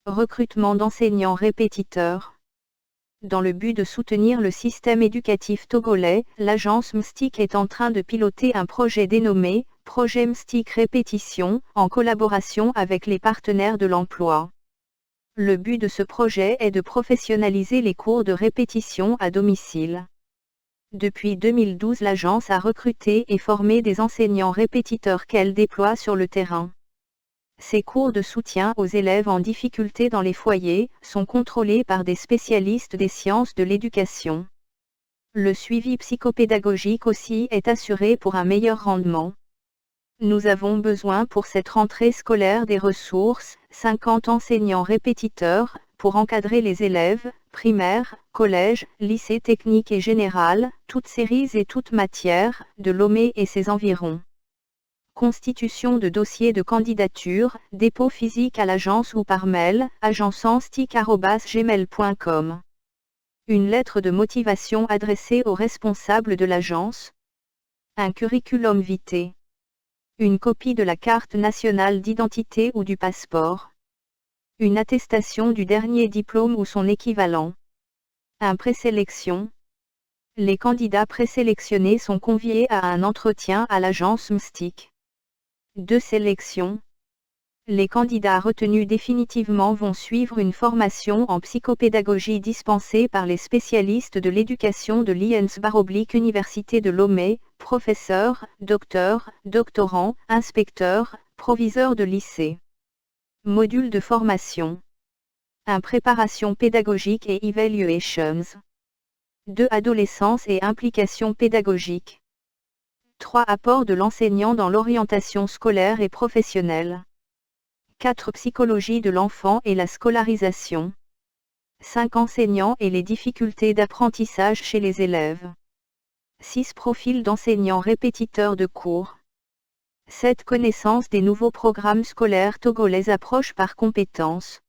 Recrutement d'enseignants répétiteurs. Dans le but de soutenir le système éducatif togolais, l'agence MSTIC est en train de piloter un projet dénommé « Projet MSTIC Répétition » en collaboration avec les partenaires de l'emploi. Le but de ce projet est de professionnaliser les cours de répétition à domicile. Depuis 2012, l'agence a recruté et formé des enseignants répétiteurs qu'elle déploie sur le terrain. Ces cours de soutien aux élèves en difficulté dans les foyers sont contrôlés par des spécialistes des sciences de l'éducation. Le suivi psychopédagogique aussi est assuré pour un meilleur rendement. Nous avons besoin pour cette rentrée scolaire des ressources, 50 enseignants répétiteurs, pour encadrer les élèves, primaires, collèges, lycées techniques et général, toutes séries et toutes matières, de Lomé et ses environs. Constitution de dossier de candidature, dépôt physique à l'agence ou par mail, agencenstic@gmail.com. Une lettre de motivation adressée aux responsables de l'agence. Un curriculum vitae. Une copie de la carte nationale d'identité ou du passeport. Une attestation du dernier diplôme ou son équivalent. Un présélection. Les candidats présélectionnés sont conviés à un entretien à l'agence MSTIC. 2 sélections. Les candidats retenus définitivement vont suivre une formation en psychopédagogie dispensée par les spécialistes de l'éducation de l'IENS/Université de Lomé, professeurs, docteurs, doctorants, inspecteurs, proviseurs de lycée. Module de formation. 1. Préparation pédagogique et evaluations. 2. Adolescence et implication pédagogique. 3. Apport de l'enseignant dans l'orientation scolaire et professionnelle. 4. Psychologie de l'enfant et la scolarisation. 5. Enseignants et les difficultés d'apprentissage chez les élèves. 6. Profil d'enseignants répétiteurs de cours. 7. Connaissance des nouveaux programmes scolaires togolais, approche par compétences.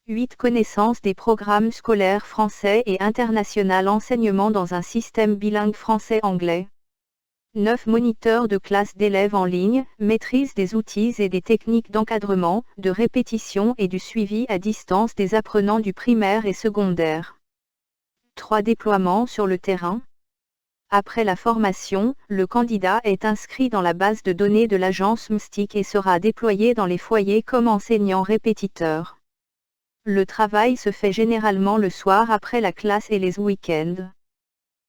8. Connaissance des programmes scolaires français et international, enseignement dans un système bilingue français-anglais. 9. Moniteur de classe d'élèves en ligne, maîtrise des outils et des techniques d'encadrement, de répétition et du suivi à distance des apprenants du primaire et secondaire. 3. Déploiement sur le terrain. Après la formation, le candidat est inscrit dans la base de données de l'agence MSTIC et sera déployé dans les foyers comme enseignant répétiteur. Le travail se fait généralement le soir après la classe et les week-ends.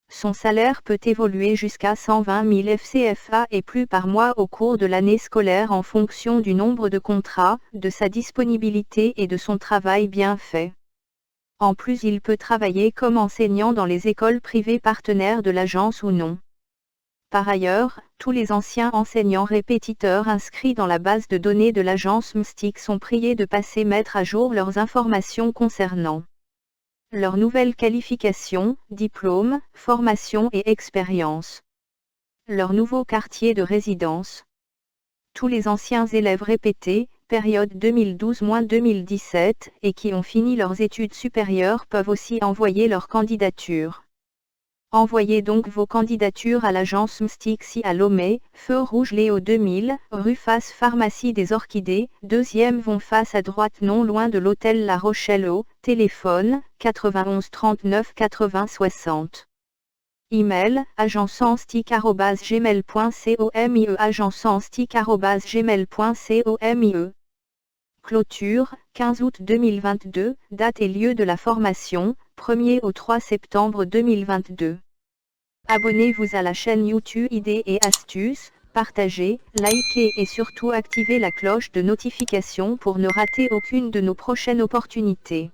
Son salaire peut évoluer jusqu'à 120 000 FCFA et plus par mois au cours de l'année scolaire en fonction du nombre de contrats, de sa disponibilité et de son travail bien fait. En plus, il peut travailler comme enseignant dans les écoles privées partenaires de l'agence ou non. Par ailleurs, tous les anciens enseignants répétiteurs inscrits dans la base de données de l'agence MSTIC sont priés de mettre à jour leurs informations concernant leur nouvelle qualification, diplôme, formation et expérience. Leur nouveau quartier de résidence. Tous les anciens élèves répétés, période 2012-2017, et qui ont fini leurs études supérieures peuvent aussi envoyer leur candidature. Envoyez donc vos candidatures à l'agence MSTIC à Lomé, Feu Rouge Léo 2000, rue face Pharmacie des Orchidées, 2e vont face à droite non loin de l'hôtel La Rochelle au, téléphone, 91 39 80 60. Email, agencenstic@gmail.com agencenstic@gmail.com. Clôture, 15 août 2022, date et lieu de la formation, 1er au 3 septembre 2022. Abonnez-vous à la chaîne YouTube Idées et Astuces, partagez, likez et surtout activez la cloche de notification pour ne rater aucune de nos prochaines opportunités.